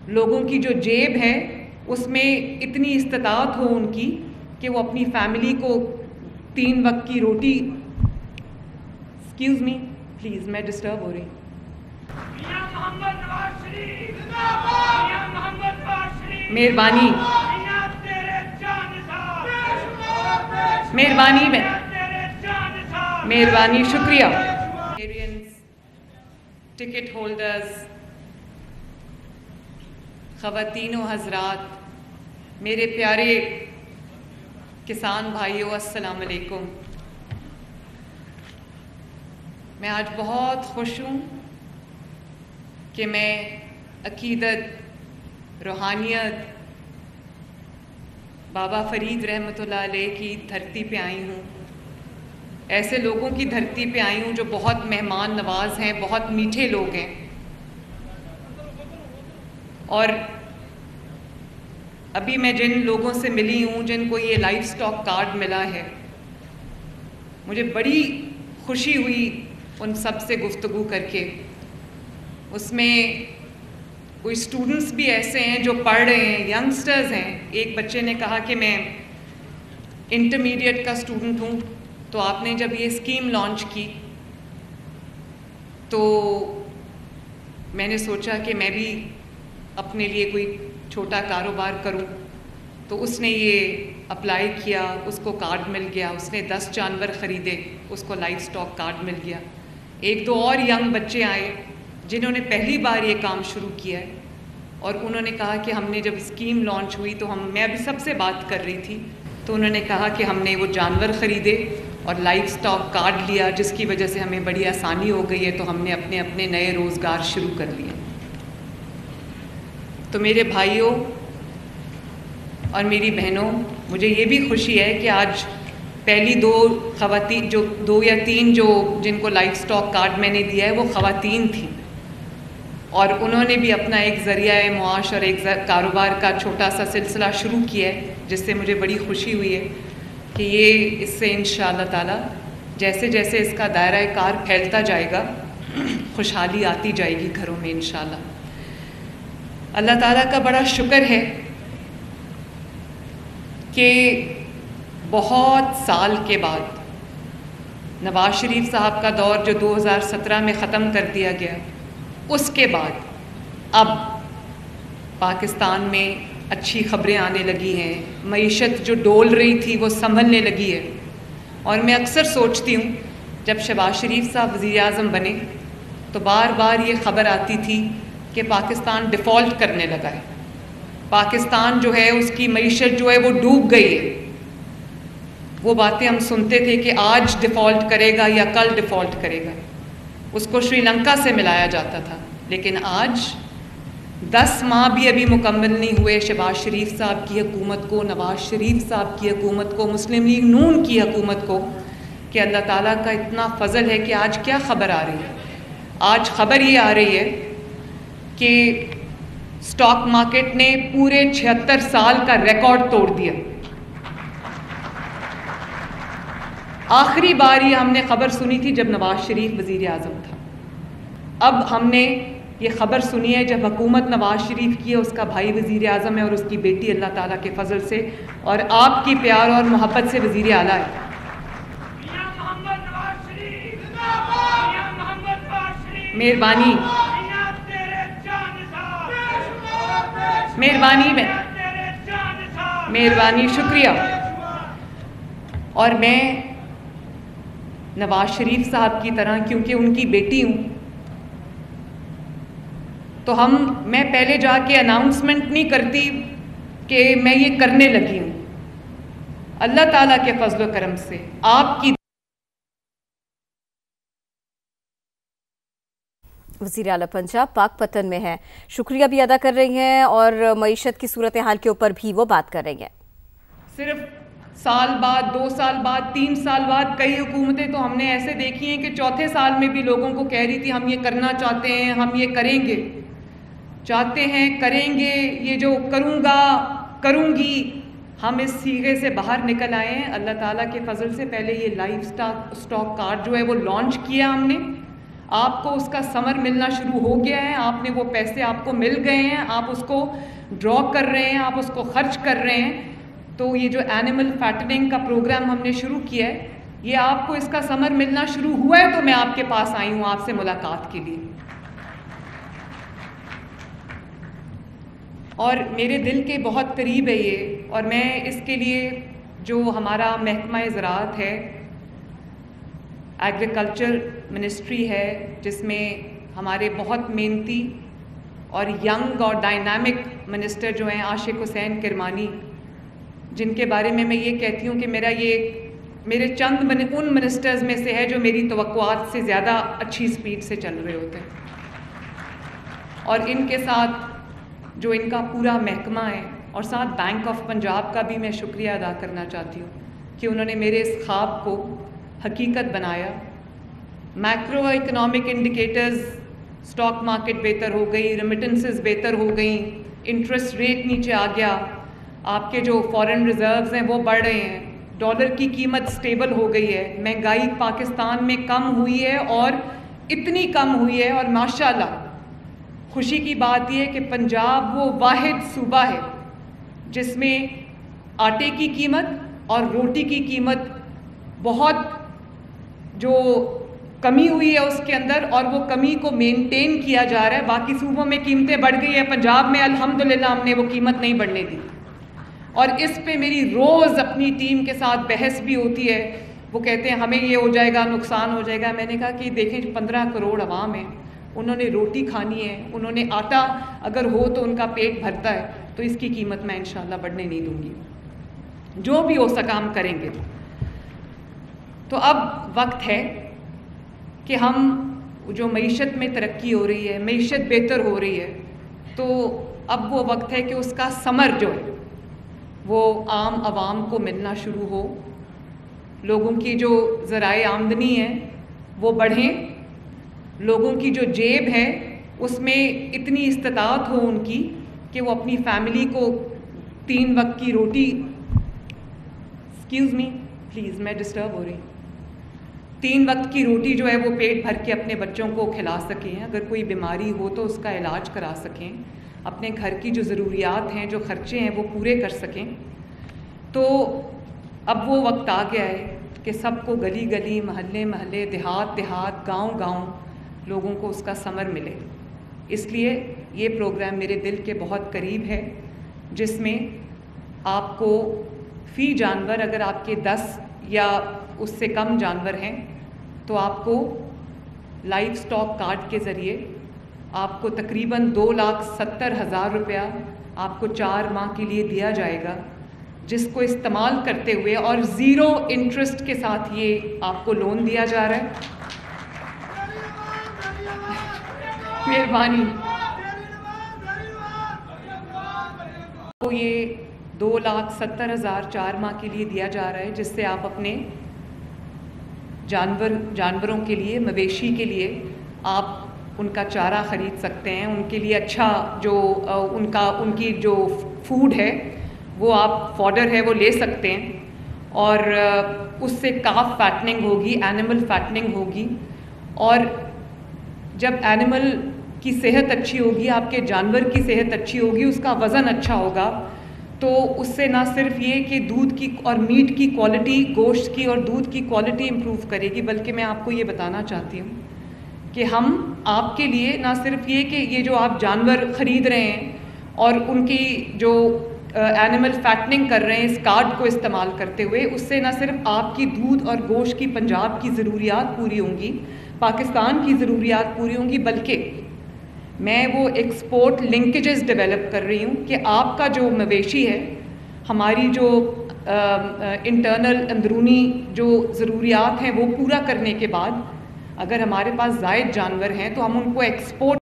لوگوں کی جو جیب ہے اس میں اتنی استطاعت ہو ان کی کہ وہ اپنی فیملی کو 3 وقت کی روٹی. ایکسکیوز می پلیز، میں ڈسٹرب ہو رہی ہوں. مہربانی مہربانی مہربانی، شکریہ. ٹکٹ ہولڈرز، خواتین و حضرات، میرے پیارے کسان بھائیوں، السلام علیکم. میں آج بہت خوش ہوں کہ میں عقیدت، روحانیت، بابا فرید رحمۃ اللہ علیہ کی دھرتی پہ آئی ہوں. ایسے لوگوں کی دھرتی پہ آئی ہوں جو بہت مہمان نواز ہیں، بہت میٹھے لوگ ہیں. اور ابھی میں جن لوگوں سے ملی ہوں، جن کو یہ لائف سٹاک کارڈ ملا ہے، مجھے بڑی خوشی ہوئی ان سب سے گفتگو کر کے. اس میں کوئی اسٹوڈنٹس بھی ایسے ہیں جو پڑھ رہے ہیں، ینگسٹرز ہیں. ایک بچے نے کہا کہ میں انٹرمیڈیٹ کا اسٹوڈنٹ ہوں، تو آپ نے جب یہ اسکیم لانچ کی تو میں نے سوچا کہ میں بھی اپنے لیے کوئی چھوٹا کاروبار کروں. تو اس نے یہ اپلائی کیا، اس کو کارڈ مل گیا. اس نے 10 جانور خریدے، اس کو لائف سٹاک کارڈ مل گیا. 1-2 اور ینگ بچے آئے جنہوں نے پہلی بار یہ کام شروع کیا ہے، اور انہوں نے کہا کہ ہم نے جب اسکیم لانچ ہوئی تو میں ابھی سب سے بات کر رہی تھی، تو انہوں نے کہا کہ ہم نے وہ جانور خریدے اور لائف سٹاک کارڈ لیا، جس کی وجہ سے ہمیں بڑی آسانی ہو گئی ہے، تو ہم نے اپنے اپنے نئے روزگار شروع کر لیے. تو میرے بھائیوں اور میری بہنوں، مجھے یہ بھی خوشی ہے کہ آج پہلی 2 خواتین، جو 2 یا 3 جن کو لائف سٹاک کارڈ میں نے دیا ہے، وہ خواتین تھیں، اور انہوں نے بھی اپنا ایک ذریعہ معاش اور ایک کاروبار کا چھوٹا سا سلسلہ شروع کیا ہے، جس سے مجھے بڑی خوشی ہوئی ہے کہ یہ اس سے انشاءاللہ تعالی جیسے جیسے اس کا دائرہ کار پھیلتا جائے گا، خوشحالی آتی جائے گی گھروں میں انشاءاللہ. اللہ تعالیٰ کا بڑا شکر ہے کہ بہت سال کے بعد نواز شریف صاحب کا دور جو 2017 میں ختم کر دیا گیا، اس کے بعد اب پاکستان میں اچھی خبریں آنے لگی ہیں. معیشت جو ڈول رہی تھی وہ سنبھلنے لگی ہے. اور میں اکثر سوچتی ہوں، جب شہباز شریف صاحب وزیر اعظم بنے تو بار بار یہ خبر آتی تھی کہ پاکستان ڈیفالٹ کرنے لگا ہے، پاکستان جو ہے اس کی معیشت جو ہے وہ ڈوب گئی ہے. وہ باتیں ہم سنتے تھے کہ آج ڈیفالٹ کرے گا یا کل ڈیفالٹ کرے گا. اس کو شری لنکا سے ملایا جاتا تھا. لیکن آج 10 ماہ بھی ابھی مکمل نہیں ہوئے شہباز شریف صاحب کی حکومت کو، نواز شریف صاحب کی حکومت کو، مسلم لیگ نون کی حکومت کو، کہ اللہ تعالیٰ کا اتنا فضل ہے کہ آج کیا خبر آ رہی ہے. آج خبر یہ آ رہی ہے کہ سٹاک مارکیٹ نے پورے 76 سال کا ریکارڈ توڑ دیا. آخری بار یہ ہم نے خبر سنی تھی جب نواز شریف وزیر اعظم تھا. اب ہم نے یہ خبر سنی ہے جب حکومت نواز شریف کی ہے، اس کا بھائی وزیر اعظم ہے اور اس کی بیٹی اللہ تعالیٰ کے فضل سے اور آپ کی پیار اور محبت سے وزیر اعلیٰ ہے. مہربانی مہربانی مہربانی، شکریہ. اور میں نواز شریف صاحب کی طرح، کیونکہ ان کی بیٹی ہوں، تو میں پہلے جا کے اناؤنسمنٹ نہیں کرتی کہ میں یہ کرنے لگی ہوں. اللہ تعالیٰ کے فضل و کرم سے آپ کی. وزیر اعلیٰ پنجاب پاک پتن میں ہیں، شکریہ بھی ادا کر رہی ہیں اور معیشت کی صورتحال کے اوپر بھی وہ بات کر رہی ہیں. صرف سال بعد، 2 سال بعد، 3 سال بعد کئی حکومتیں تو ہم نے ایسے دیکھی ہیں کہ چوتھے سال میں بھی لوگوں کو کہہ رہی تھی ہم یہ کرنا چاہتے ہیں، ہم یہ کریں گے، چاہتے ہیں، کریں گے، یہ جو کروں گا، کروں گی. ہم اس سیغے سے باہر نکل آئے ہیں اللہ تعالیٰ کے فضل سے. پہلے یہ لائف سٹاک کارڈ جو ہے وہ لانچ کیا ہم نے. آپ کو اس کا ثمر ملنا شروع ہو گیا ہے, آپ نے وہ پیسے آپ کو مل گئے ہیں, آپ اس کو ڈرا کر رہے ہیں, آپ اس کو خرچ کر رہے ہیں. تو یہ جو اینیمل فیٹننگ کا پروگرام ہم نے شروع کیا ہے, یہ آپ کو اس کا ثمر ملنا شروع ہوا ہے, تو میں آپ کے پاس آئی ہوں آپ سے ملاقات کے لیے. اور میرے دل کے بہت قریب ہے یہ, اور میں اس کے لیے جو ہمارا محکمہ زراعت ہے, ایگریکلچر منسٹری ہے, جس میں ہمارے بہت محنتی اور ینگ اور ڈائنامک منسٹر جو ہیں عاشق حسین کرمانی, جن کے بارے میں یہ کہتی ہوں کہ میرے چند ان منسٹرز میں سے ہے جو میری توقعات سے زیادہ اچھی سپیڈ سے چل رہے ہوتے ہیں. اور ان کے ساتھ جو ان کا پورا محکمہ ہے, اور ساتھ بینک آف پنجاب کا بھی میں شکریہ ادا کرنا چاہتی ہوں کہ انہوں نے میرے اس خواب کو حقیقت بنایا. Macro economic indicators, stock market بہتر ہو گئی, ریمیٹنسز بہتر ہو گئیں, انٹرسٹ ریٹ نیچے آ گیا, آپ کے جو فارن ریزروز ہیں وہ بڑھ رہے ہیں, ڈالر کی قیمت سٹیبل ہو گئی ہے, مہنگائی پاکستان میں کم ہوئی ہے, اور اتنی کم ہوئی ہے, اور ماشاءاللہ خوشی کی بات یہ ہے کہ پنجاب وہ واحد صوبہ ہے جس میں آٹے کی قیمت اور روٹی کی قیمت بہت جو کمی ہوئی ہے اس کے اندر, اور وہ کمی کو مینٹین کیا جا رہا ہے. باقی صوبوں میں قیمتیں بڑھ گئی ہیں, پنجاب میں الحمدللہ ہم نے وہ قیمت نہیں بڑھنے دی. اور اس پہ میری روز اپنی ٹیم کے ساتھ بحث بھی ہوتی ہے. وہ کہتے ہیں ہمیں یہ ہو جائے گا, نقصان ہو جائے گا. میں نے کہا کہ دیکھیں 15 کروڑ عوام ہیں, انہوں نے روٹی کھانی ہے, انہوں نے آٹا اگر ہو تو ان کا پیٹ بھرتا ہے, تو اس کی قیمت میں انشاءاللہ بڑھنے نہیں دوں گی. جو بھی ہو سکا ہم کریں گے. تو اب وقت ہے کہ ہم جو معیشت میں ترقی ہو رہی ہے, معیشت بہتر ہو رہی ہے, تو اب وہ وقت ہے کہ اس کا ثمر جو ہے وہ عام عوام کو ملنا شروع ہو. لوگوں کی جو ذرائع آمدنی ہیں وہ بڑھیں, لوگوں کی جو جیب ہے اس میں اتنی استطاعت ہو ان کی کہ وہ اپنی فیملی کو 3 وقت کی روٹی, ایکسکیوز می پلیز میں ڈسٹرب ہو رہی ہوں, 3 وقت کی روٹی جو ہے وہ پیٹ بھر کے اپنے بچوں کو کھلا سکیں, اگر کوئی بیماری ہو تو اس کا علاج کرا سکیں, اپنے گھر کی جو ضروریات ہیں, جو خرچے ہیں وہ پورے کر سکیں. تو اب وہ وقت آ گیا ہے کہ سب کو گلی گلی, محلے محلے, دیہات دیہات, گاؤں گاؤں لوگوں کو اس کا ثمر ملے. اس لیے یہ پروگرام میرے دل کے بہت قریب ہے, جس میں آپ کو فی جانور, اگر آپ کے 10 یا اس سے کم جانور ہیں, تو آپ کو لائف سٹاک کارڈ کے ذریعے آپ کو تقریباً 2,70,000 روپیہ آپ کو 4 ماہ کے لیے دیا جائے گا, جس کو استعمال کرتے ہوئے اور 0 انٹرسٹ کے ساتھ یہ آپ کو لون دیا جا رہا ہے. مہربانی. تو یہ 2,70,000 4 ماہ کے لیے دیا جا رہا ہے, جس سے آپ اپنے جانوروں کے لیے, مویشی کے لیے آپ ان کا چارہ خرید سکتے ہیں, ان کے لیے اچھا جو ان کی جو فوڈ ہے وہ آپ فوڈر ہے وہ لے سکتے ہیں, اور اس سے کاف فیٹننگ ہوگی, اینیمل فیٹننگ ہوگی. اور جب اینیمل کی صحت اچھی ہوگی, آپ کے جانور کی صحت اچھی ہوگی, اس کا وزن اچھا ہوگا, تو اس سے نہ صرف یہ کہ دودھ کی اور میٹ کی کوالٹی, گوشت کی اور دودھ کی کوالٹی امپروو کرے گی, بلکہ میں آپ کو یہ بتانا چاہتی ہوں کہ ہم آپ کے لیے نہ صرف یہ کہ یہ جو آپ جانور خرید رہے ہیں اور ان کی جو اینیمل فیٹننگ کر رہے ہیں اس کارڈ کو استعمال کرتے ہوئے, اس سے نہ صرف آپ کی دودھ اور گوشت کی پنجاب کی ضروریات پوری ہوں گی, پاکستان کی ضروریات پوری ہوں گی, بلکہ میں وہ ایکسپورٹ لنکیجز ڈیولپ کر رہی ہوں کہ آپ کا جو مویشی ہے, ہماری جو انٹرنل اندرونی جو ضروریات ہیں وہ پورا کرنے کے بعد اگر ہمارے پاس زائد جانور ہیں تو ہم ان کو ایکسپورٹ